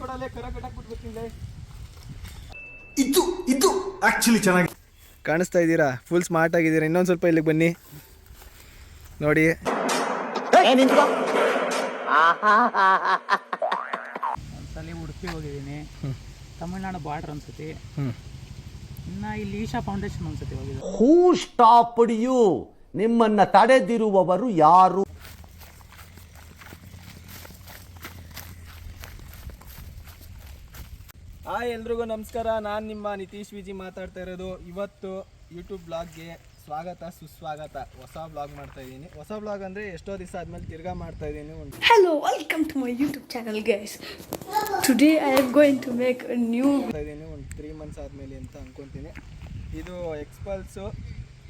ಕೊಡಲೇ ಕರ ಕಟ್ಟಾಕ್ಬಿಟ್ಬಿಡ್ತೀನಿ. ಇದು ಇದು ಆಕ್ಚುಲಿ ಚೆನ್ನಾಗಿ ಕಾಣಿಸ್ತಾ ಇದ್ದೀರಾ, ಫುಲ್ ಸ್ಮಾರ್ಟ್ ಆಗಿದ್ದೀರಾ. ಇನ್ನೊಂದು ಸ್ವಲ್ಪ ಇಲ್ಲಿಗೆ ಬನ್ನಿ ನೋಡಿ. ಒಂದ್ಸಲಿ ಉಡುಪಿ ಹೋಗಿದ್ದೀನಿ, ತಮಿಳ್ನಾಡು ಬಾರ್ಡರ್ ಅನ್ಸತಿ, ಇನ್ನ ಇಲ್ಲಿ ಈಶಾ ಫೌಂಡೇಶನ್ ಅನ್ಸತಿ ಹೋಗಿದ್ದೀನಿ. ಹೂ ಸ್ಟಾಪ್ಡ್ ಯು? ನಿಮ್ಮನ್ನ ತಡೆದಿರುವವರು ಯಾರು? ಹಾಯ್ ಎಲ್ರಿಗೂ ನಮಸ್ಕಾರ. ನಾನು ನಿಮ್ಮ ನಿತೀಶ್ ವಿಜಿ ಮಾತಾಡ್ತಾ ಇರೋದು. ಇವತ್ತು ಯೂಟ್ಯೂಬ್ ಬ್ಲಾಗ್ಗೆ ಸ್ವಾಗತ ಸುಸ್ವಾಗತ. ಹೊಸ ಬ್ಲಾಗ್ ಮಾಡ್ತಾ ಇದ್ದೀನಿ. ಹೊಸ ಬ್ಲಾಗ್ ಅಂದರೆ ಎಷ್ಟೋ ದಿವಸ ಆದಮೇಲೆ ತಿರ್ಗಾ ಮಾಡ್ತಾ ಇದ್ದೀನಿ. Hello, welcome to my YouTube channel, guys. Today I am going to make a new ಇದ್ದೀನಿ ಒಂದು 3 months ಆದಮೇಲೆ ಅಂತ ಅಂದ್ಕೊತೀನಿ. ಇದು ಎಕ್ಸ್ಪಲ್ಸು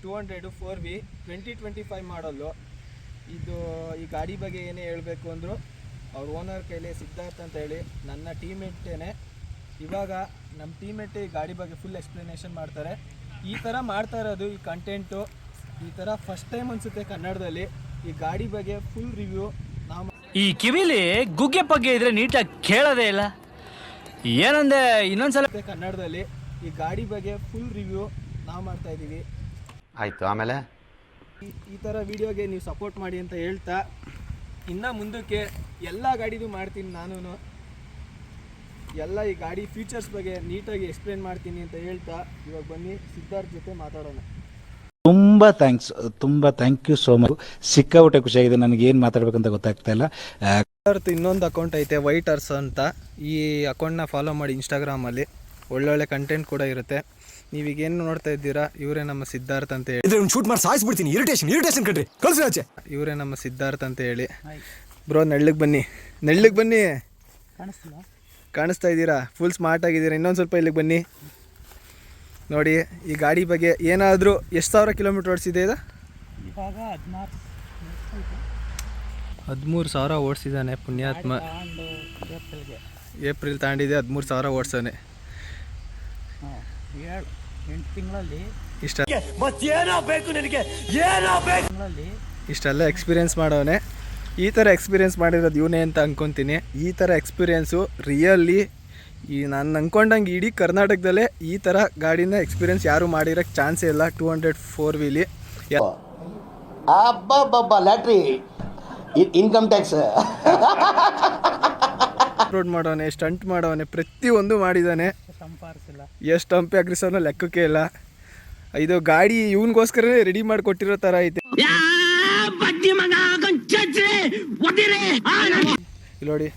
200 4V 2025 ಮಾಡಲ್ಲು. ಇದು ಈ ಗಾಡಿ ಬಗ್ಗೆ ಏನೇ ಹೇಳಬೇಕು ಅಂದರು ಅವ್ರ ಓನರ್ ಕೈಲಿ ಸಿದ್ಧಾರ್ಥ್ ಅಂತ ಹೇಳಿ ನನ್ನ ಟೀಮೇಟೇನೆ. ಇವಾಗ ನಮ್ಮ ಟೀಮೇಟ್ ಈ ಗಾಡಿ ಬಗ್ಗೆ ಫುಲ್ ಎಕ್ಸ್ಪ್ಲನೇಷನ್ ಮಾಡ್ತಾರೆ. ಈ ಥರ ಮಾಡ್ತಾ ಇರೋದು ಈ ಕಂಟೆಂಟು ಈ ಥರ ಫಸ್ಟ್ ಟೈಮ್ ಅನಿಸುತ್ತೆ ಕನ್ನಡದಲ್ಲಿ. ಈ ಗಾಡಿ ಬಗ್ಗೆ ಫುಲ್ ರಿವ್ಯೂ ನಾವು ಈ ಕಿವಿಲಿ ಗುಗ್ಗೆ ಪಗ್ಗೆ ಇದ್ರೆ ನೀಟಾಗಿ ಕೇಳೋದೇ ಇಲ್ಲ. ಏನಂದೆ ಇನ್ನೊಂದ್ಸಲ ಕನ್ನಡದಲ್ಲಿ ಈ ಗಾಡಿ ಬಗ್ಗೆ ಫುಲ್ ರಿವ್ಯೂ ನಾವು ಮಾಡ್ತಾ ಇದ್ದೀವಿ. ಆಯ್ತು, ಆಮೇಲೆ ಈ ಥರ ವಿಡಿಯೋಗೆ ನೀವು ಸಪೋರ್ಟ್ ಮಾಡಿ ಅಂತ ಹೇಳ್ತಾ ಇನ್ನು ಮುಂದಕ್ಕೆ ಎಲ್ಲ ಗಾಡಿದು ಮಾಡ್ತೀನಿ. ನಾನು ಎಲ್ಲ ಈ ಗಾಡಿ ಫೀಚರ್ಸ್ ಬಗ್ಗೆ ನೀಟಾಗಿ ಎಕ್ಸ್ಪ್ಲೇನ್ ಮಾಡ್ತೀನಿ ಅಂತ ಹೇಳ್ತಾ ಇವಾಗ ಬನ್ನಿ ಸಿದ್ಧಾರ್ಥ್ ಜೊತೆ ಮಾತಾಡೋಣ. ತುಂಬ ಥ್ಯಾಂಕ್ ಯು ಸೋ ಮಚ್. ಸಿಕ್ಕಾಬಿಟ್ಟೆ ಖುಷಿಯಾಗಿದೆ. ನನಗೆ ಏನು ಮಾತಾಡ್ಬೇಕಂತ ಗೊತ್ತಾಗ್ತಾ ಇಲ್ಲ. ಸಿದ್ಧಾರ್ಥ್ ಇನ್ನೊಂದು ಅಕೌಂಟ್ ಐತೆ ವೈಟ್ ಅರ್ಸ್ ಅಂತ. ಈ ಅಕೌಂಟ್ನ ಫಾಲೋ ಮಾಡಿ ಇನ್ಸ್ಟಾಗ್ರಾಮಲ್ಲಿ ಒಳ್ಳೊಳ್ಳೆ ಕಂಟೆಂಟ್ ಕೂಡ ಇರುತ್ತೆ. ನೀವೀಗೇನು ನೋಡ್ತಾ ಇದ್ದೀರಾ ಇವರೇ ನಮ್ಮ ಸಿದ್ಧಾರ್ಥ್ ಅಂತ ಹೇಳಿ. ಶೂಟ್ ಮಾಡಿ ಸಾಯಿಸ್ಬಿಡ್ತೀನಿ. ಇರಿಟೇಷನ್ ಕಟ್ರಿ ಕಳ್ಸಿ ಆಚೆ. ಇವರೇ ನಮ್ಮ ಸಿದ್ಧಾರ್ಥ್ ಅಂತ ಹೇಳಿ. ಬ್ರೋ ನೆಳ್ಳಗೆ ಬನ್ನಿ, ನೆಳ್ಳಗೆ ಬನ್ನಿ. ಕಾಣಿಸ್ತಾ ಇದ್ದೀರಾ, ಫುಲ್ ಸ್ಮಾರ್ಟ್ ಆಗಿದ್ದೀರಾ. ಇನ್ನೊಂದು ಸ್ವಲ್ಪ ಇಲ್ಲಿಗೆ ಬನ್ನಿ ನೋಡಿ. ಈ ಗಾಡಿ ಬಗ್ಗೆ ಏನಾದರೂ ಎಷ್ಟು ಸಾವಿರ ಕಿಲೋಮೀಟ್ರ್ ಓಡಿಸಿದೆ ಇದು? ಇವಾಗ 13,000 ಓಡಿಸಿದ್ದಾನೆ ಪುಣ್ಯಾತ್ಮ. ಏಪ್ರಿಲ್ ತಾಂಡಿದೆ 13,000 ಓಡಿಸೋನೆ. 8 ತಿಂಗಳಲ್ಲಿ ಇಷ್ಟೆಲ್ಲ ಎಕ್ಸ್ಪೀರಿಯೆನ್ಸ್ ಮಾಡೋನೆ. ಈ ಥರ ಎಕ್ಸ್ಪೀರಿಯೆನ್ಸ್ ಮಾಡಿರೋದು ಇವನೇ ಅಂತ ಅಂದ್ಕೊತೀನಿ. ಈ ಥರ ಎಕ್ಸ್ಪೀರಿಯೆನ್ಸು ರಿಯಲಿ ನಾನು ಅಂದ್ಕೊಂಡಂಗೆ ಇಡೀ ಕರ್ನಾಟಕದಲ್ಲೇ ಈ ಥರ ಗಾಡಿನ ಎಕ್ಸ್ಪೀರಿಯೆನ್ಸ್ ಯಾರೂ ಮಾಡಿರೋಕ್ಕೆ ಚಾನ್ಸೇ ಇಲ್ಲ. 200 4Vಲಿ ಲ್ಯಾಟ್ರಿ ಇನ್ಕಮ್ ಟ್ಯಾಕ್ಸ್ ರೋಡ್ ಮಾಡೋನೆ, ಸ್ಟಂಟ್ ಮಾಡೋನೆ, ಪ್ರತಿಯೊಂದು ಮಾಡಿದ್ದಾನೆ. ಎಷ್ಟು ಹಂಪಿ ಅಗ್ರಿಸೋನೋ ಲೆಕ್ಕಕ್ಕೆ ಇಲ್ಲ. ಇದು ಗಾಡಿ ಇವನಿಗೋಸ್ಕರನೇ ರೆಡಿ ಮಾಡಿ ಕೊಟ್ಟಿರೋ ಥರ ಐತೆ. ಇಲ್ಲಿ ನೋಡಿ,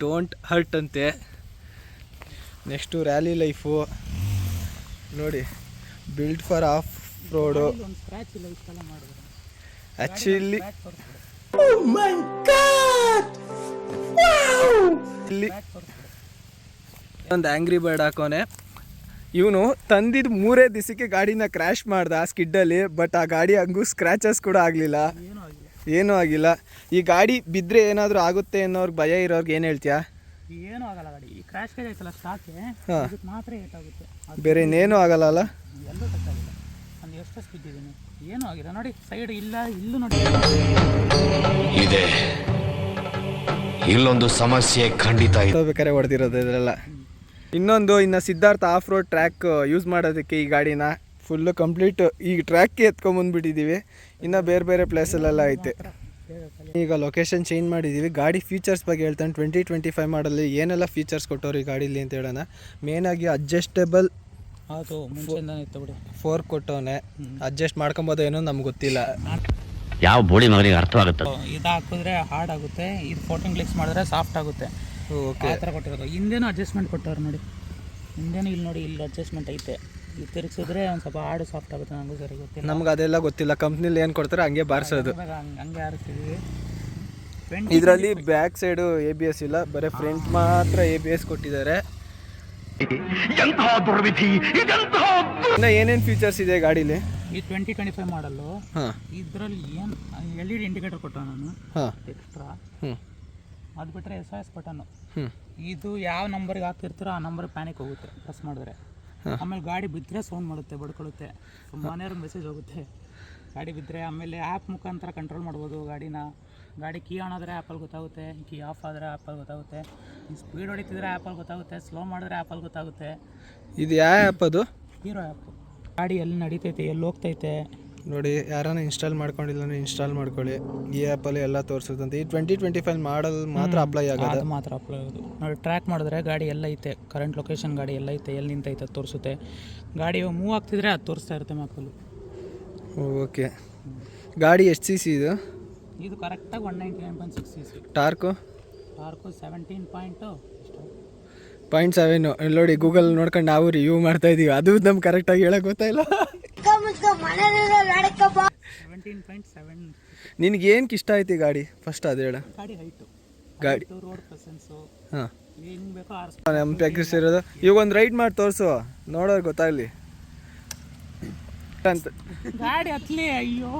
ಡೋಂಟ್ ಹರ್ಟ್ ಅಂತೆ. ನೆಕ್ಸ್ಟು ರ್ಯಾಲಿ ಲೈಫು ನೋಡಿ, build for of road. Actually ಇಲ್ಲಿ ಒಂದು ಆ್ಯಂಗ್ರಿ ಬರ್ಡ್ ಹಾಕೋನೆ. ಇವನು ತಂದಿದ್ದು 3 ದಿವಸಕ್ಕೆ ಗಾಡಿನ ಕ್ರ್ಯಾಶ್ ಮಾಡ್ದ ಸ್ಕಿಡ್ಡಲ್ಲಿ. ಬಟ್ ಆ ಗಾಡಿ ಹಂಗೂ ಸ್ಕ್ರ್ಯಾಚಸ್ ಕೂಡ ಆಗಲಿಲ್ಲ, ಏನೂ ಆಗಿಲ್ಲ. ಈ ಗಾಡಿ ಬಿದ್ದರೆ ಏನಾದರೂ ಆಗುತ್ತೆ ಅನ್ನೋರ್ಗೆ ಭಯ ಇರೋರ್ಗೆ ಏನು ಹೇಳ್ತೀಯಾ? ಏನೂ ಆಗಲ್ಲ. ಗಾಡಿ ಈ ಕ್ರ್ಯಾಶ್ ಐತಲ್ಲ ಸ್ಟಾಕೆ ಮಾತ್ರ ಏಟಾಗುತ್ತೆ, ಬೇರೆ ಇನ್ನೇನು ಆಗಲ್ಲ ಅಲ್ಲ. ಎಲ್ಲೂ ತಕ್ಕಾಗಿಲ್ಲ. ನಾನು ಎಷ್ಟು ಬಿದ್ದಿದ್ದೀನಿ, ಏನೂ ಆಗಿಲ್ಲ. ನೋಡಿ ಸೈಡ್ ಇಲ್ಲ, ಇಲ್ಲೂ ನೋಡಿ ಇದೆ. ಇಲ್ಲೊಂದು ಸಮಸ್ಯೆ ಖಂಡಿತ ಬೇಕಾದ್ರೆ ಹೊಡೆದಿರೋದು ಇದೆಲ್ಲ. ಇನ್ನೊಂದು, ಇನ್ನು Siddhartha off road track use ಮಾಡೋದಕ್ಕೆ ಈ ಗಾಡಿನ ಫುಲ್ಲು ಕಂಪ್ಲೀಟ್ ಈ ಟ್ರ್ಯಾಕ್ಗೆ ಎತ್ಕೊಂಬಂದ್ಬಿಟ್ಟಿದ್ದೀವಿ. ಇನ್ನು ಬೇರೆ ಬೇರೆ ಪ್ಲೇಸಲ್ಲೆಲ್ಲ ಐತೆ. ಈಗ ಲೊಕೇಶನ್ ಚೇಂಜ್ ಮಾಡಿದ್ದೀವಿ. ಗಾಡಿ ಫೀಚರ್ಸ್ ಬಗ್ಗೆ ಹೇಳ್ತಾನೆ. 2025 ಮಾಡಲ್ಲಿ ಏನೆಲ್ಲ ಫೀಚರ್ಸ್ ಕೊಟ್ಟವ್ರು ಈ ಗಾಡೀಲಿ ಅಂತ ಹೇಳೋಣ. ಮೇನಾಗಿ ಅಡ್ಜಸ್ಟೇಬಲ್ ಅದು ಮುಂಚೆಯಿಂದನೇ ಇತ್ತು ಬಿಡಿ. 4 ಕೊಟ್ಟವನೆ. ಅಡ್ಜಸ್ಟ್ ಮಾಡ್ಕೊಬೋದು ಏನೋ ನಮ್ಗೆ ಗೊತ್ತಿಲ್ಲ. ಯಾವ ಬೋಡಿ ಮಗನಿಗೆ ಅರ್ಥವಾಗುತ್ತೆ. ಇದು ಹಾಕಿದ್ರೆ ಹಾರ್ಡ್ ಆಗುತ್ತೆ, ಇದು 14 ಕ್ಲಿಕ್ಸ್ ಮಾಡಿದ್ರೆ ಸಾಫ್ಟ್ ಆಗುತ್ತೆ. ಓಕೆ, ಆ ಥರ ಕೊಟ್ಟಿರೋದು. ಹಿಂದೇನೂ ಅಡ್ಜಸ್ಟ್ಮೆಂಟ್ ಕೊಟ್ಟವ್ರು ನೋಡಿ. ಹಿಂದೇನೂ ಇಲ್ಲಿ ನೋಡಿ, ಇಲ್ಲಿ ಅಡ್ಜಸ್ಟ್ಮೆಂಟ್ ಐತೆ. ಇದು ತಿರುಗಿಸಿದ್ರೆ ಒಂದು ಸ್ವಲ್ಪ ಹಾರ್ಡ್ ಸಾಫ್ಟ್ ಆಗುತ್ತೆ. ನನಗೂ ಸರಿ ಗೊತ್ತಿಲ್ಲ, ನಮ್ಗೆ ಅದೆಲ್ಲ ಗೊತ್ತಿಲ್ಲ. ಕಂಪ್ನಿಲಿ ಏನು ಕೊಡ್ತಾರೆ ಹಂಗೆ ಬಾರಿಸೋದು. ಹಂಗೆ ಆರಿಸ್ತೀವಿ. ಇದರಲ್ಲಿ ಬ್ಯಾಕ್ ಸೈಡು ABS ಇಲ್ಲ, ಬರೀ ಫ್ರಂಟ್ ಮಾತ್ರ ABS ಕೊಟ್ಟಿದ್ದಾರೆ. ಇನ್ನು ಏನೇನು ಫೀಚರ್ಸ್ ಇದೆ ಗಾಡೀಲಿ? ಈ 2025 ಮಾಡಲ್ಲು. ಇದರಲ್ಲಿ ಏನು LED ಇಂಡಿಕೇಟರ್ ಕೊಟ್ಟ ನಾನು ಎಕ್ಸ್ಟ್ರಾ. ಅದು ಬಿಟ್ಟರೆ SOS ಬಟನ್ನು. ಇದು ಯಾವ ನಂಬರ್ಗೆ ಹಾಕ್ತಿರ್ತೀರೋ ಆ ನಂಬರ್ಗೆ ಪ್ಯಾನಿಕ್ ಹೋಗುತ್ತೆ ಪ್ರೆಸ್ ಮಾಡಿದ್ರೆ. ಆಮೇಲೆ ಗಾಡಿ ಬಿದ್ದರೆ ಸೌಂಡ್ ಮಾಡುತ್ತೆ, ಬಡ್ಕೊಳ್ಳುತ್ತೆ. ಮನೆಯವ್ರಿಗೆ ಮೆಸೇಜ್ ಹೋಗುತ್ತೆ ಗಾಡಿ ಬಿದ್ದರೆ. ಆಮೇಲೆ ಆ್ಯಪ್ ಮುಖಾಂತರ ಕಂಟ್ರೋಲ್ ಮಾಡ್ಬೋದು ಗಾಡಿನ. ಗಾಡಿ ಕೀ ಆನ್ ಆದರೆ ಆ್ಯಪಲ್ಲಿ ಗೊತ್ತಾಗುತ್ತೆ, ಕೀ ಆಫ್ ಆದರೆ ಆ್ಯಪಲ್ಲಿ ಗೊತ್ತಾಗುತ್ತೆ, ಸ್ಪೀಡ್ ಹೊಡಿತಿದ್ರೆ ಆ್ಯಪಲ್ಲಿ ಗೊತ್ತಾಗುತ್ತೆ, ಸ್ಲೋ ಮಾಡಿದ್ರೆ ಆ್ಯಪಲ್ಲಿ ಗೊತ್ತಾಗುತ್ತೆ. ಇದು ಯಾವ ಆ್ಯಪ್ ಅದು? Hero app. ಗಾಡಿ ಎಲ್ಲಿ ನಡೀತೈತೆ, ಎಲ್ಲಿ ಹೋಗ್ತೈತೆ ನೋಡಿ, ಯಾರನ್ನ ಇನ್ಸ್ಟಾಲ್ ಮಾಡ್ಕೊಂಡಿಲ್ಲ ಅಂದರೆ ಇನ್ಸ್ಟಾಲ್ ಮಾಡ್ಕೊಳ್ಳಿ. ಈ ಆ್ಯಪಲ್ಲಿ ಎಲ್ಲ ತೋರಿಸುತ್ತಂತೆ. ಈ 2025 ಮಾಡಲ್ ಮಾತ್ರ ಅಪ್ಲೈ ಆಗೋದು. ಅದು ಮಾತ್ರ ಅಪ್ಲೈ ಆಗೋದು. ನೋಡಿ, ಟ್ರ್ಯಾಕ್ ಮಾಡಿದ್ರೆ ಗಾಡಿ ಎಲ್ಲೈತೆ, ಕರೆಂಟ್ ಲೊಕೇಶನ್ ಗಾಡಿ ಎಲ್ಲೈತೆ, ಎಲ್ಲಿ ನಿಂತೈತೆ ಅದು ತೋರಿಸುತ್ತೆ. ಗಾಡಿ ಮೂವ್ ಆಗ್ತಿದ್ರೆ ಅದು ತೋರಿಸ್ತಾ ಇರುತ್ತೆ ಮ್ಯಾಪಲ್ಲಿ. ಓಕೆ. ಗಾಡಿ ಎಷ್ಟು ಸಿ ಸಿ ಇದು? ಇದು ಕರೆಕ್ಟಾಗಿ 199.6 cc. ಟಾರ್ಕು 17.7. ನೋಡಿ, ಗೂಗಲ್ ನೋಡ್ಕೊಂಡು ನಾವು ರಿವ್ಯೂ ಮಾಡ್ತಾ ಇದೀವಿ. ಅದು ನಮ್ಗೆ ಕರೆಕ್ಟಾಗಿ ಹೇಳಕ್ ಗೊತ್ತಾಯಿಲ್ಲ. 17.7. ನಿನ್ಗೆ ಏನಕ್ಕೆ ಇಷ್ಟ ಆಯ್ತು ಈ ಗಾಡಿ? ಫಸ್ಟ್ ಅದು ಹೇಳ. ಗಾಡಿ ಹೈಟು, ಗಾಡಿ ರೋಡ್ ಪ್ರೆಸೆನ್ಸು, ಹಾಂ, ಹೆಂಗೆ ಬೇಕೋ ನಮ್ಮ ಪ್ಯಾಕೇಜ್ ಇರೋದು. ಈಗ ಒಂದು ರೈಡ್ ಮಾಡಿ ತೋರಿಸು, ನೋಡೋರು ಗೊತ್ತಾಗಲಿ ಅಂತ. ಗಾಡಿ ಹತ್ಲಿ. ಅಯ್ಯೋ,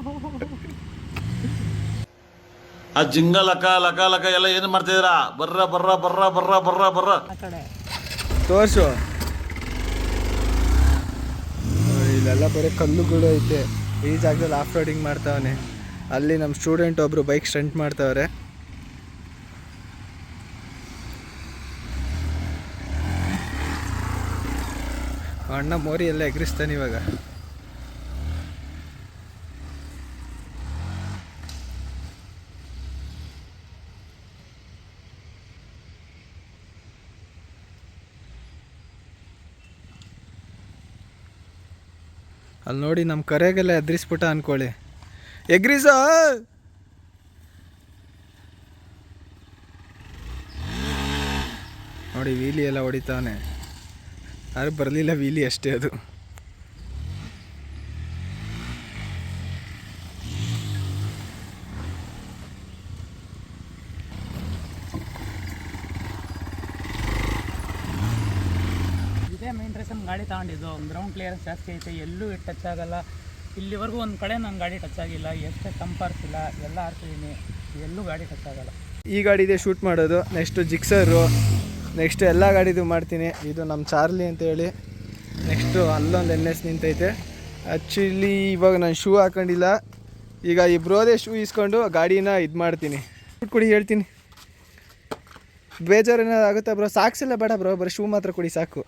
ಆ ಜಿಂಗ ಲಕ ಲಕ ಲಕ ಎಲ್ಲ ಏನು ಮಾಡ್ತಿದ್ದೀರಾ? ಬರ್ರ ಬರ್ರ ಬರ್ರ ಬರ್ರ ಬರ್ರ ಬರ್ರ ಆ ಕಡೆ ತೋರಿಸು. ಇಲ್ಲೆಲ್ಲ ಬರೀ ಕಲ್ಲುಗಳು ಐತೆ. ಈ ಜಾಗದಲ್ಲಿ ಆಫ್ ರೋಡಿಂಗ್ ಮಾಡ್ತಾವನೆ. ಅಲ್ಲಿ ನಮ್ಮ ಸ್ಟೂಡೆಂಟ್ ಒಬ್ಬರು ಬೈಕ್ ಸ್ಟಂಟ್ ಮಾಡ್ತಾವ್ರೆ. ಅಣ್ಣ ಮೋರಿ ಎಲ್ಲ ಎಗರಿಸ್ತಾನೆ ಇವಾಗ. ಅಲ್ಲಿ ನೋಡಿ, ನಮ್ಮ ಕರೆಗೆಲ್ಲ ಎದ್ರಿಸ್ಬಿಟ್ಟ ಅನ್ಕೊಳ್ಳಿ. ಎಗ್ರಿಸ ನೋಡಿ, ವೀಲಿ ಎಲ್ಲ ಹೊಡಿತಾವನೆ. ಯಾರು ಬರಲಿಲ್ಲ, ವೀಲಿ ಅಷ್ಟೇ ಅದು. ಇದೇ ಮೈನ್ ರೇಸನ್ ಗಾಡಿ ತಗೊಂಡಿದ್ದು. ಗ್ರೌಂಡ್ ಕ್ಲಿಯರೆನ್ಸ್ ಜಾಸ್ತಿ ಐತೆ, ಎಲ್ಲೂ ಟಚ್ ಆಗಲ್ಲ. ಇಲ್ಲಿವರೆಗೂ ಒಂದು ಕಡೆ ನನ್ನ ಗಾಡಿ ಟಚ್ ಆಗಿಲ್ಲ. ಎಷ್ಟೇ ಕಂಪಾರ್ಸಿಲ್ಲ, ಎಲ್ಲ ಹಾರ್ತಿದ್ದೀನಿ, ಎಲ್ಲೂ ಗಾಡಿ ಟಚ್ ಆಗಲ್ಲ. ಈ ಗಾಡಿದೆ ಶೂಟ್ ಮಾಡೋದು. ನೆಕ್ಸ್ಟು ಜಿಕ್ಸರು, ನೆಕ್ಸ್ಟ್ ಎಲ್ಲ ಗಾಡಿದು ಮಾಡ್ತೀನಿ. ಇದು ನಮ್ಮ ಚಾರ್ಲಿ ಅಂತ ಹೇಳಿ. ನೆಕ್ಸ್ಟು ಅಲ್ಲೊಂದು NS ನಿಂತೈತೆ. ಆ್ಯಕ್ಚುಲಿ ಇವಾಗ ನಾನು ಶೂ ಹಾಕೊಂಡಿಲ್ಲ. ಈಗ ಇಬ್ಬರೋದೇ ಶೂ ಇಸ್ಕೊಂಡು ಗಾಡಿನ ಇದು ಮಾಡ್ತೀನಿ. ಕೊಡಿ, ಹೇಳ್ತೀನಿ. ಬೇಜಾರು ಏನಾದ್ರು ಆಗುತ್ತಾ ಬ್ರೋ? ಸಾಕ್ಸ್ ಎಲ್ಲ ಬೇಡ ಬ್ರೋ, ಬರೀ ಶೂ ಮಾತ್ರ ಕೊಡಿ ಸಾಕು.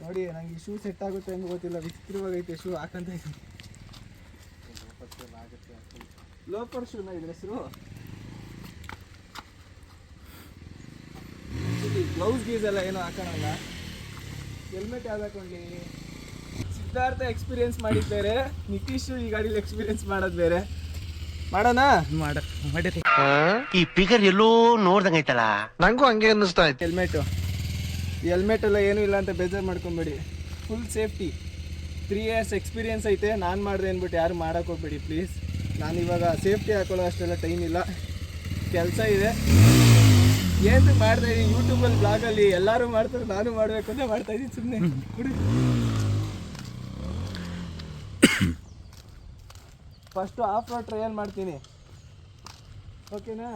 ನೋಡಿ, ನನಗೆ ಶೂ ಸೆಟ್ ಆಗುತ್ತೆ ಹೆಂಗೆ ಗೊತ್ತಿಲ್ಲ. ವಿಚಿತ್ರವಾಗೈತೆ ಶೂ ಹಾಕಂತ ಇದ್ದೀನಿ. ಲೋಫರ್ ಶೂನ ಇದ್ರ ಹೆಸರು. ಗ್ಲೌಸ್ ಗೀಸ್ ಎಲ್ಲ ಏನೋ ಹಾಕೋಣಲ್ಲ. ಹೆಲ್ಮೆಟ್ ಯಾವ್ದು ಹಾಕೊಂಡ್ಲಿ? ಸಿದ್ಧಾರ್ಥ ಎಕ್ಸ್ಪೀರಿಯನ್ಸ್ ಮಾಡಿದ್ದು ಬೇರೆ, ನಿತೀಶ್ ಈ ಗಾಡೀಲಿ ಎಕ್ಸ್ಪೀರಿಯನ್ಸ್ ಮಾಡೋದು ಬೇರೆ. ಮಾಡೋಣ? ಮಾಡಿರಿ. ಈ ಫಿಗರ್ ಎಲ್ಲೋ ನೋಡ್ದಂಗೈತಲ್ಲ. ನಂಗೂ ಹಂಗೆ ಅನ್ನಿಸ್ತಾ ಇತ್ತು. ಈ ಹೆಲ್ಮೆಟ್ ಎಲ್ಲ ಏನೂ ಇಲ್ಲ ಅಂತ ಬೇಜಾರು ಮಾಡ್ಕೊಬೇಡಿ. Full safety. 3 years ಎಕ್ಸ್ಪೀರಿಯನ್ಸ್ ಐತೆ. ನಾನು ಮಾಡಿದೆ ಅಂದ್ಬಿಟ್ಟು ಯಾರು ಮಾಡೋಕೆ ಹೋಗ್ಬೇಡಿ ಪ್ಲೀಸ್. ನಾನು ಇವಾಗ ಸೇಫ್ಟಿ ಹಾಕೊಳ್ಳೋ ಅಷ್ಟೆಲ್ಲ ಟೈಮ್ ಇಲ್ಲ, ಕೆಲಸ ಇದೆ. ಏನು ಮಾಡ್ತಾಯಿದ್ದೀನಿ ಯೂಟ್ಯೂಬಲ್ಲಿ, ಬ್ಲಾಗಲ್ಲಿ ಎಲ್ಲರೂ ಮಾಡ್ತಾರೆ, ನಾನು ಮಾಡಬೇಕು ಅಂತ ಮಾಡ್ತಾಯಿದ್ದೀನಿ ಸುಮ್ಮನೆ. ಫಸ್ಟು ಆಫ್ ರೋಡ್ ಟ್ರಯಲ್ ಮಾಡ್ತೀನಿ, ಓಕೆನಾ?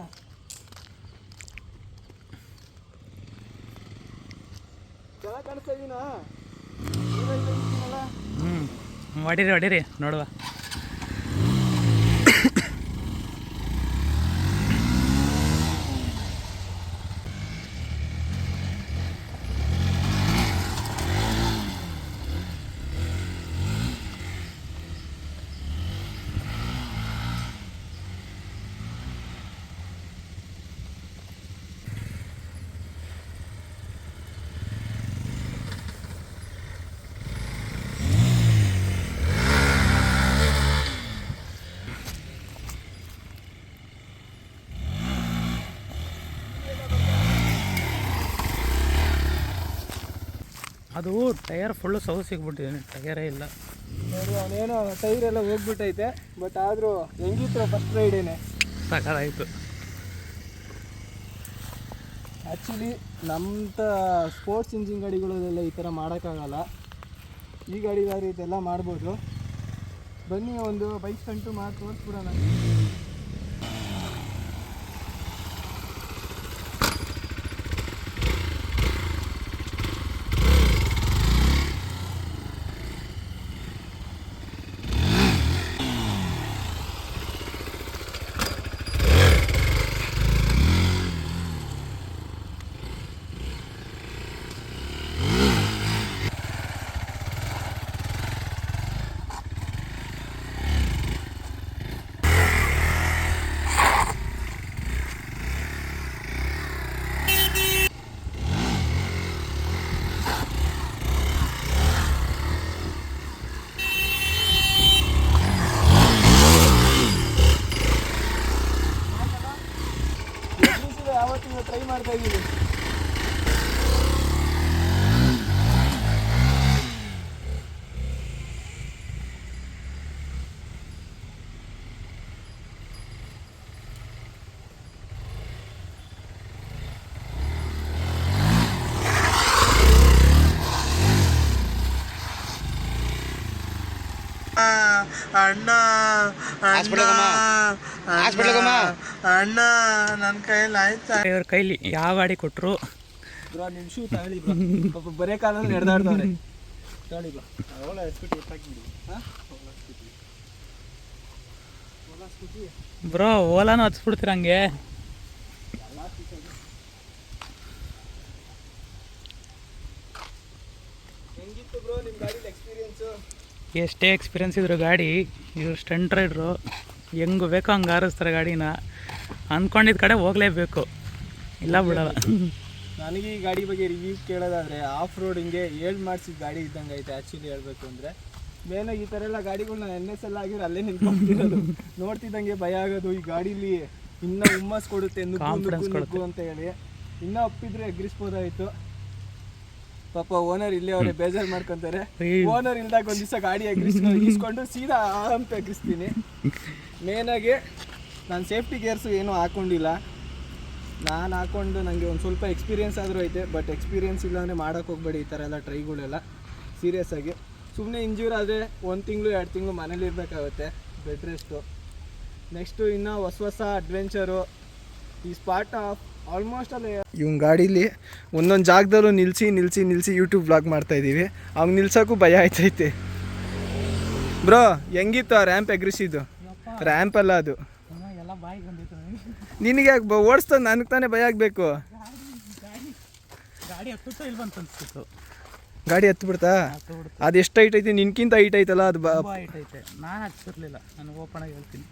ಚೆನ್ನಾಗಿ ಕಾಣಿಸ್ತಾ ಇದ್ದೀನಾ? ಹೊಡೀರಿ ನೋಡುವ. ಅದು ಟೈರ್ ಫುಲ್ಲು ಸೌ ಸಿಗ್ಬಿಟ್ಟಿದ್ದೀನಿ, ಟೈರೇ ಇಲ್ಲ. ನೋಡಿ, ಅವನೇನೋ ಟೈರ್ ಎಲ್ಲ ಹೋಗ್ಬಿಟ್ಟೈತೆ. ಬಟ್ ಆದರೂ ಹೆಂಗಿತ್ತು ಫಸ್ಟ್ ರೈಡೇನೆ ಸಾಕಾಯ್ತು. ಆ್ಯಕ್ಚುಲಿ ನಮ್ಮಂಥ ಸ್ಪೋರ್ಟ್ಸ್ ಇಂಜಿನ್ ಗಾಡಿಗಳಲ್ಲೆಲ್ಲ ಈ ಥರ ಮಾಡೋಕ್ಕಾಗಲ್ಲ. ಈ ಗಾಡಿಗಾರು ಇದೆಲ್ಲ ಮಾಡ್ಬೋದು. ಬನ್ನಿ, ಒಂದು ಬೈಕ್ ಸ್ಟಂಟು ಮಾಡಿ ತೋರಿಸ್ಬಿಡೋಣ. ಆವತ್ತಿಂದ ಟ್ರೈ ಮಾಡ್ತಾ ಇದ್ದೀವಿ. ಅಣ್ಣ ಅಣ್ಣ ನನ್ನ ಕೈಯಲ್ಲಿ ಆಯ್ತಾ? ಇವ್ರ ಕೈಲಿ ಯಾವ ಗಾಡಿ ಕೊಟ್ಟರು ಬ್ರೋ ನಿಮ್ಮ ಶೂ ತಗೊಳ್ಳಿ ಬ್ರೋ, ಪಾಪ ಬರೇ ಕಾಲಲ್ಲಿ ನಡೆದಾಡ್ದವ್ರೆ. ತಗೊಳ್ಳಿ ಬ್ರೋ, ಓಲಾ ಸ್ಕೂಟಿ ಎತ್ತಾಕ್ಬಿಡಿ. ಹಾಂ ಓಲಾ ಸ್ಕೂಟಿ ಬ್ರೋ ಓಲಾನು ಹಚ್ಬಿಡ್ತೀರ ಹಂಗೆ. ಹೆಂಗಿತ್ತು ಬ್ರೋ ನಿಮ್ಮ ಗಾಡಿಲಿ ಎಕ್ಸ್ಪೀರಿಯನ್ಸು? ಎಷ್ಟೇ ಎಕ್ಸ್ಪೀರಿಯನ್ಸ್ ಇದ್ರು ಗಾಡಿ, ಇವ್ರು ಸ್ಟಂಟ್ ರೈಡ್ರು ಹೆಂಗೆ ಬೇಕೋ ಹಂಗೆ ಹಾರಿಸ್ತಾರೆ ಗಾಡಿನ. ಅಂದ್ಕೊಂಡಿದ್ದ ಕಡೆ ಹೋಗಲೇಬೇಕು, ಇಲ್ಲ ಬಿಡಲ್ಲ. ನನಗೆ ಈ ಗಾಡಿ ಬಗ್ಗೆ ರಿವ್ಯೂ ಕೇಳೋದಾದರೆ ಆಫ್ ರೋಡಿಂಗೆ ಮಾಡಿಸಿದ ಗಾಡಿ ಇದ್ದಂಗೆ ಐತೆ ಆ್ಯಕ್ಚುಲಿ ಹೇಳಬೇಕು ಅಂದರೆ. ಮೇನಾಗಿ ಈ ಥರ ಎಲ್ಲ ಗಾಡಿಗಳು ನಾನು NS ಆಗಿರೋ ಅಲ್ಲೇ ನಿಂತ್ಕೊಂಡಿರೋದು ನೋಡ್ತಿದ್ದಂಗೆ ಭಯ ಆಗೋದು. ಈ ಗಾಡೀಲಿ ಇನ್ನೂ ಹುಮ್ಮಸ್ ಕೊಡುತ್ತೆ, ನುಗ್ಗು ಅಂತ ಹೇಳಿ ಇನ್ನೂ ಒಪ್ಪಿದ್ರೆ ಎಗ್ರಿಸ್ಬೋದಾಯಿತು. ಪಾಪ ಓನರ್ ಇಲ್ಲೇ ಅವರೇ ಬೇಜಾರು ಮಾಡ್ಕೊತಾರೆ. ಓನರ್ ಇಲ್ದಾಗ ಒಂದು ದಿವಸ ಗಾಡಿ ಇಸ್ಕೊಂಡು ಸೀದಾ ಅಂತ ಎಗ್ರಿಸ್ತೀನಿ. ಮೇನಾಗಿ ನಾನು ಸೇಫ್ಟಿ ಗೇರ್ಸು ಏನೂ ಹಾಕ್ಕೊಂಡಿಲ್ಲ. ನಾನು ಹಾಕ್ಕೊಂಡು ನನಗೆ ಒಂದು ಸ್ವಲ್ಪ ಎಕ್ಸ್ಪೀರಿಯೆನ್ಸ್ ಆದರೂ ಐತೆ, ಬಟ್ ಎಕ್ಸ್ಪೀರಿಯೆನ್ಸ್ ಇಲ್ಲ ಅಂದರೆ ಮಾಡೋಕ್ಕೆ ಹೋಗ್ಬೇಡಿ ಈ ಥರ ಎಲ್ಲ ಟ್ರೈಗಳೆಲ್ಲ. ಸೀರಿಯಸ್ ಆಗಿ ಸುಮ್ಮನೆ ಇಂಜೂರ್ ಆದರೆ 1 ತಿಂಗಳು 2 ತಿಂಗಳು ಮನೇಲಿ ಇರಬೇಕಾಗುತ್ತೆ, ಬೆಡ್ ರೆಸ್ಟು. ನೆಕ್ಸ್ಟು ಇನ್ನೂ ಹೊಸ ಅಡ್ವೆಂಚರು ಈ ಸ್ಪಾಟ್ ಆಫ್ ಆಲ್ಮೋಸ್ಟ್ ಅಲ್ಲಿ ಇವ್ನ ಗಾಡೀಲಿ ಒಂದೊಂದು ಜಾಗದಲ್ಲೂ ನಿಲ್ಲಿಸಿ ಯೂಟ್ಯೂಬ್ ವ್ಲಾಗ್ ಮಾಡ್ತಾಯಿದ್ದೀವಿ. ಅವ್ನು ನಿಲ್ಸೋಕ್ಕೂ ಭಯ ಆಯ್ತೈತೆ. ಬ್ರೋ ಹೆಂಗಿತ್ತು ಆ ರ್ಯಾಂಪ್ ಎಗ್ರಿಸಿದ್ದು? ರ್ಯಾಂಪ್ ಅಲ್ಲ ಅದು, ಎಲ್ಲ ಬಾಯಿಗೆ ಬಂದಿತ್ತು. ನಿನಗೆ ಓಡಿಸ್ತದೆ, ನನಗೆ ತಾನೇ ಭಯ ಆಗಬೇಕು. ಗಾಡಿ ಹತ್ತುತ್ತೋ ಇಲ್ಲ ಅಂತ ಅನ್ಸ್ತಿತ್ತು. ಗಾಡಿ ಹತ್ಬಿಡ್ತಾ? ಅದು ಎಷ್ಟು ಹೈಟ್ ಐತಿ? ನಿನ್ಕಿಂತ ಹೈಟ್ ಐತಲ್ಲ ಅದು. ಹೈಟ್ ಐತೆ, ನಾನು ಹಚ್ಚಿರ್ಲಿಲ್ಲ. ನಾನು ಓಪನ್ ಆಗಿ ಹೇಳ್ತೀನಿ,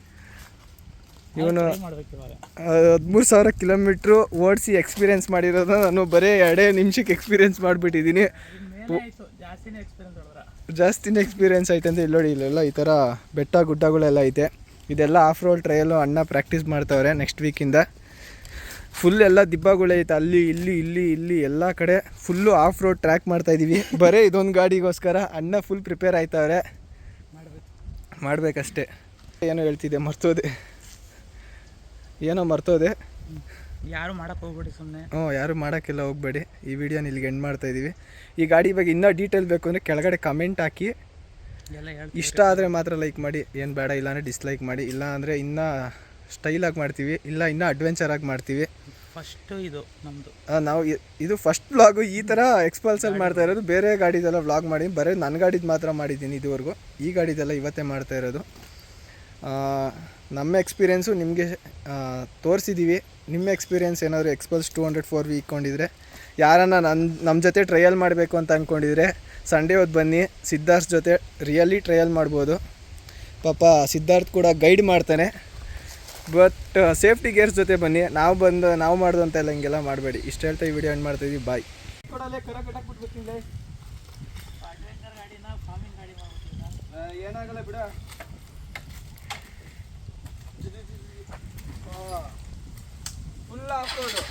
ಇವನು ಮಾಡ್ಬೇಕು ಇವಾಗ. 13,000 ಕಿಲೋಮೀಟ್ರು ಓಡಿಸಿ ಎಕ್ಸ್ಪೀರಿಯೆನ್ಸ್ ಮಾಡಿರೋದು ನಾನು ಬರೀ 2 ನಿಮಿಷಕ್ಕೆ ಎಕ್ಸ್ಪೀರಿಯೆನ್ಸ್ ಮಾಡಿಬಿಟ್ಟಿದ್ದೀನಿ. ಜಾಸ್ತಿನೇ ಎಕ್ಸ್ಪೀರಿಯೆನ್ಸ್ ಐತೆ ಅಂತ ಇಲ್ಲಿ ನೋಡಿ. ಇಲ್ಲೆಲ್ಲ ಈ ಥರ ಬೆಟ್ಟ ಗುಡ್ಡಗಳೆಲ್ಲ ಐತೆ. ಇದೆಲ್ಲ ಆಫ್ ರೋಡ್ ಟ್ರಯಲು ಅಣ್ಣ ಪ್ರಾಕ್ಟೀಸ್ ಮಾಡ್ತಾವ್ರೆ ನೆಕ್ಸ್ಟ್ ವೀಕಿಂದ. ಫುಲ್ ಎಲ್ಲ ದಿಬ್ಬಗಳೈತೆ, ಅಲ್ಲಿ ಇಲ್ಲಿ ಎಲ್ಲ ಕಡೆ ಫುಲ್ಲು ಆಫ್ ರೋಡ್ ಟ್ರ್ಯಾಕ್ ಮಾಡ್ತಾಯಿದ್ದೀವಿ. ಬರೀ ಇದೊಂದು ಗಾಡಿಗೋಸ್ಕರ ಅಣ್ಣ ಫುಲ್ ಪ್ರಿಪೇರ್ ಆಯ್ತವ್ರೆ. ಮಾಡಬೇಕಷ್ಟೇ. ಏನೋ ಹೇಳ್ತಿದ್ದೆ, ಮರ್ತೋದೆ. ಯಾರು ಮಾಡೋಕ್ಕೆ ಹೋಗ್ಬೇಡಿ ಸುಮ್ಮನೆ. ಯಾರು ಮಾಡೋಕ್ಕೆಲ್ಲ ಹೋಗಬೇಡಿ. ಈ ವಿಡಿಯೋನ ಇಲ್ಲಿಗೆ ಎಂಡ್ ಮಾಡ್ತಾಯಿದ್ದೀವಿ. ಈ ಗಾಡಿ ಬಗ್ಗೆ ಇನ್ನೂ ಡೀಟೇಲ್ ಬೇಕು ಅಂದರೆ ಕೆಳಗಡೆ ಕಮೆಂಟ್ ಹಾಕಿ. ಇಷ್ಟ ಆದರೆ ಮಾತ್ರ ಲೈಕ್ ಮಾಡಿ, ಏನು ಬೇಡ ಇಲ್ಲ ಅಂದರೆ ಡಿಸ್ಲೈಕ್ ಮಾಡಿ. ಇಲ್ಲ ಅಂದರೆ ಇನ್ನೂ ಸ್ಟೈಲಾಗಿ ಮಾಡ್ತೀವಿ, ಇಲ್ಲ ಇನ್ನೂ ಅಡ್ವೆಂಚರಾಗಿ ಮಾಡ್ತೀವಿ. ಫಸ್ಟು ಇದು ನಮ್ಮದು, ನಾವು ಇದು ಫಸ್ಟ್ ವ್ಲಾಗು ಈ ಥರ ಎಕ್ಸ್ಪಲ್ಸಲ್ಲಿ ಮಾಡ್ತಾ ಇರೋದು. ಬೇರೆ ಗಾಡಿದೆಲ್ಲ ವ್ಲಾಗ್ ಮಾಡಿ, ಬರೀ ನನ್ನ ಗಾಡಿದು ಮಾತ್ರ ಮಾಡಿದ್ದೀನಿ ಇದುವರೆಗೂ. ಈ ಗಾಡಿದೆಲ್ಲ ಇವತ್ತೇ ಮಾಡ್ತಾ ಇರೋದು. ನಮ್ಮ ಎಕ್ಸ್ಪೀರಿಯೆನ್ಸು ನಿಮಗೆ ತೋರಿಸಿದ್ದೀವಿ. ನಿಮ್ಮ ಎಕ್ಸ್ಪೀರಿಯೆನ್ಸ್ ಏನಾದರೂ ಎಕ್ಸ್ಪಲ್ಸ್ 204V ಇಟ್ಕೊಂಡಿದ್ರೆ, ಯಾರನ್ನ ನಮ್ಮ ಜೊತೆ ಟ್ರಯಲ್ ಮಾಡಬೇಕು ಅಂತ ಅಂದ್ಕೊಂಡಿದ್ರೆ ಸಂಡೇ ಹೊತ್ತು ಬನ್ನಿ. ಸಿದ್ಧಾರ್ಥ್ ಜೊತೆ ರಿಯಲಿ ಟ್ರಯಲ್ ಮಾಡ್ಬೋದು. ಪಾಪ ಸಿದ್ಧಾರ್ಥ್ ಕೂಡ ಗೈಡ್ ಮಾಡ್ತಾನೆ. ಬಟ್ ಸೇಫ್ಟಿ ಗೇರ್ಸ್ ಜೊತೆ ಬನ್ನಿ. ನಾವು ಮಾಡೋದು ಅಂತ ಎಲ್ಲ ಹಿಂಗೆಲ್ಲ ಮಾಡಬೇಡಿ. ಇಷ್ಟು ಹೇಳ್ತಾ ಈ ವಿಡಿಯೋ ಎಂಡ್ ಮಾಡ್ತಾಯಿದ್ದೀವಿ. ಬಾಯ್. ಏನಾಗಲ್ಲ ಬಿಡ. Full of road.